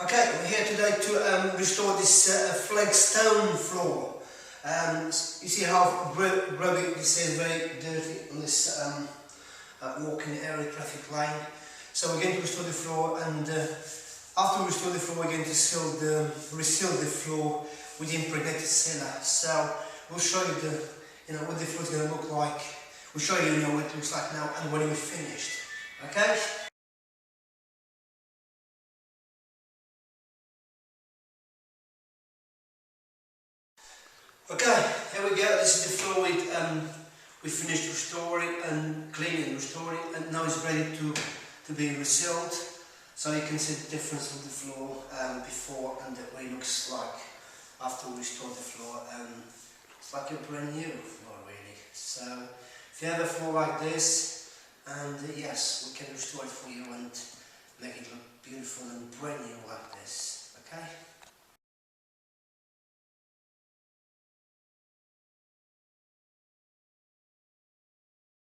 Okay, we're here today to restore this flagstone floor. You see how grubby this is, very dirty on this walking area, traffic line. So we're going to restore the floor, and after we restore the floor, we're going to reseal the floor with impregnated sealer. So we'll show you what the floor is going to look like. We'll show you, what it looks like now and when we're finished. Okay? Okay, here we go. This is the floor we finished restoring and cleaning and restoring, and now it's ready to be resealed. So you can see the difference of the floor before and what it looks like after we restore the floor. It's like a brand new floor, really. So if you have a floor like this, and yes, we can restore it for you and make it look beautiful and brand new like this. Okay.